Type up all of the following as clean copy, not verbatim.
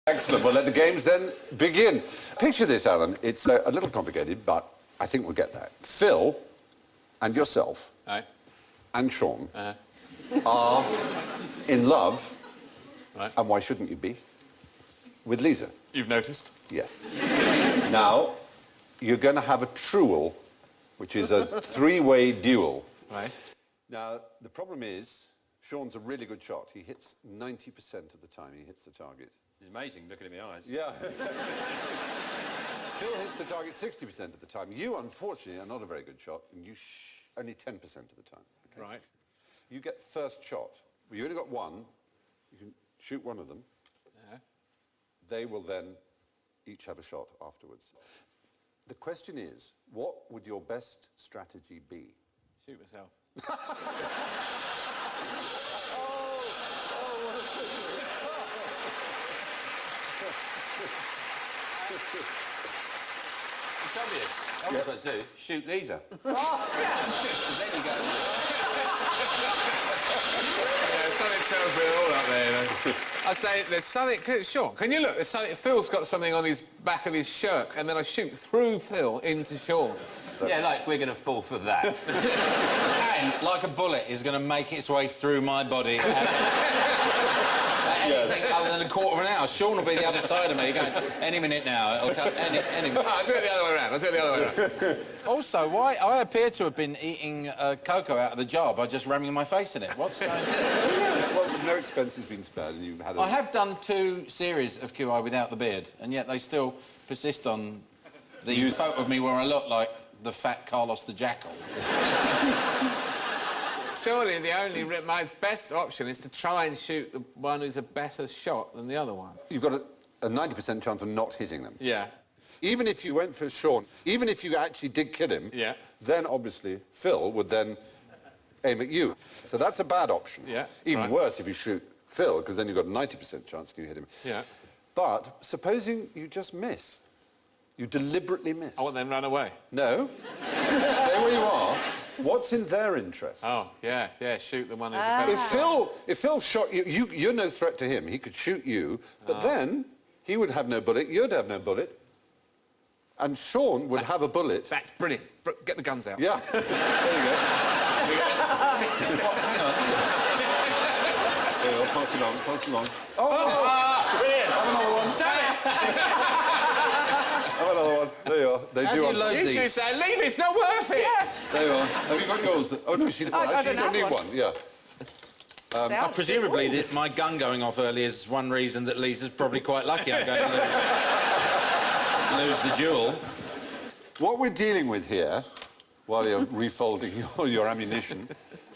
Excellent. Well, let the games then begin. Picture this, Alan. It's a little complicated, but I think we'll get there. Phill and yourself and Sean are in love, and why shouldn't you be, with Liza. You've noticed? Yes. Now, you're going to have a truel, which is a three-way duel. Right. Now, the problem is, Sean's a really good shot. He hits 90% of the time he hits the target. It's amazing, looking at my eyes. Yeah. Phill hits the target 60% of the time. You, unfortunately, are not a very good shot, and you only 10% of the time. Okay? Right. You get first shot. Well, you only got one. You can shoot one of them. They will then each have a shot afterwards. The question is, what would your best strategy be? Shoot myself. The trouble is, all I'm supposed to do, shoot Liza. Then you go. Something tells me all up there, you know. I say, there's something... Sean, can you look? There's something... Phil's got something on his back of his shirt, and then I shoot through Phill into Sean. Yeah, like we're going to fall for that. And, like a bullet, is going to make its way through my body. Anything other than a quarter of an hour. Sean will be the other side of me going, any minute now, it'll come, any minute. I'll do it the other way around, Also, why I appear to have been eating cocoa out of the jar by just ramming my face in it. What's going on? Well, no expense has been spared, and you've had a... I have done 2 series of QI without the beard, and yet they still persist on the photo of me where I look like the fat Carlos the Jackal. Surely the only... My best option is to try and shoot the one who's a better shot than the other one. You've got a 90% chance of not hitting them. Yeah. Even if you went for Sean, even if you actually did kill him, then obviously Phill would then aim at you. So that's a bad option. Yeah. Even worse if you shoot Phill, because then you've got a 90% chance you hit him. Yeah. But supposing you just miss. You deliberately miss. I want them to run away. No. Stay where you are. What's in their interest? Oh, yeah, shoot the one who's a better If Phill shot you, you're no threat to him. He could shoot you, but then he would have no bullet, you'd have no bullet, and Sean would have a bullet. That's brilliant. Get the guns out. Yeah. There you go. Hang on. There you go. Pass it on. Oh! Brilliant. Have another one. Damn it! Have another one. There you are. They How do you load You should these? say, leave it, it's not worth it. There you are. Have you got yours? Oh, no, she didn't. Actually, you don't need one. Yeah. Presumably, my gun going off early is one reason that Lisa's probably quite lucky I'm going to lose the duel. What we're dealing with here, while you're refolding your ammunition,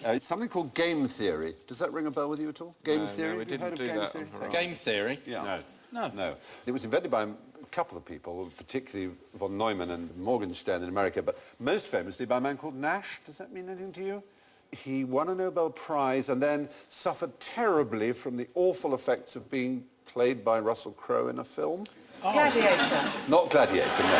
it's something called game theory. Does that ring a bell with you at all? Game theory? No, we didn't do that. Game theory? Yeah. No. It was invented by a couple of people, particularly von Neumann and Morgenstern in America, but most famously by a man called Nash. Does that mean anything to you? He won a Nobel Prize and then suffered terribly from the awful effects of being played by Russell Crowe in a film. Gladiator. Not Gladiator, no.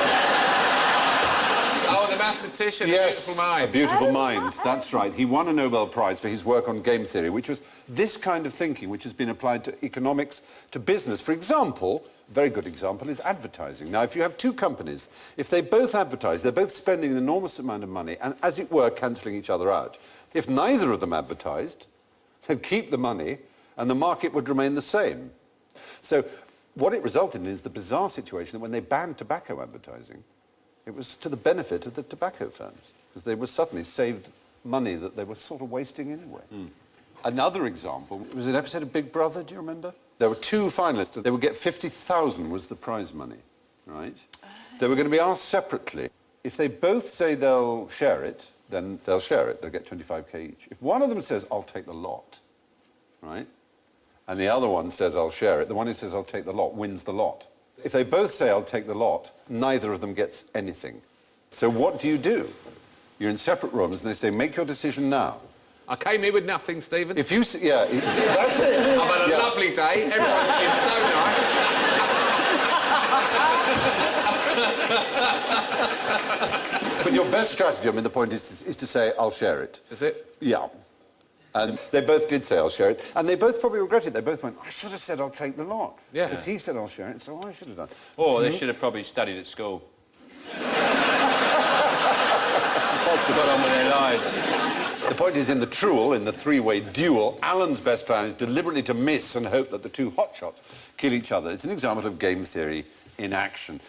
Oh, the mathematician, Yes, A Beautiful Mind. A Beautiful Mind, that's right. He won a Nobel Prize for his work on game theory, which was this kind of thinking which has been applied to economics, to business. For example, a very good example is advertising. Now, if you have 2 companies, if they both advertise, they're both spending an enormous amount of money and, as it were, cancelling each other out. If neither of them advertised, they'd keep the money and the market would remain the same. So what it resulted in is the bizarre situation that when they banned tobacco advertising, it was to the benefit of the tobacco firms, because they were suddenly saved money that they were sort of wasting anyway. Another example was an episode of Big Brother, do you remember? There were 2 finalists. They would get 50,000 was the prize money, right? They were going to be asked separately. If they both say they'll share it, then they'll share it. They'll get 25k each. If one of them says, I'll take the lot, right? And the other one says, I'll share it, the one who says, I'll take the lot, wins the lot. If they both say, I'll take the lot, neither of them gets anything. So what do? You're in separate rooms, and they say, make your decision now. I came here with nothing, Stephen. If you... that's it. I've had a lovely day. Everyone's been so nice. But your best strategy, I mean, the point is to say, I'll share it. Is it? Yeah. And they both did say, I'll share it. And they both probably regret it. They both went, I should have said I'll take the lot. Yeah. Because he said I'll share it, so I should have done. Or they should have probably studied at school. Possibly. Got on with their lives. The point is, in the truel, in the three-way duel, Alan's best plan is deliberately to miss and hope that the two hotshots kill each other. It's an example of game theory in action.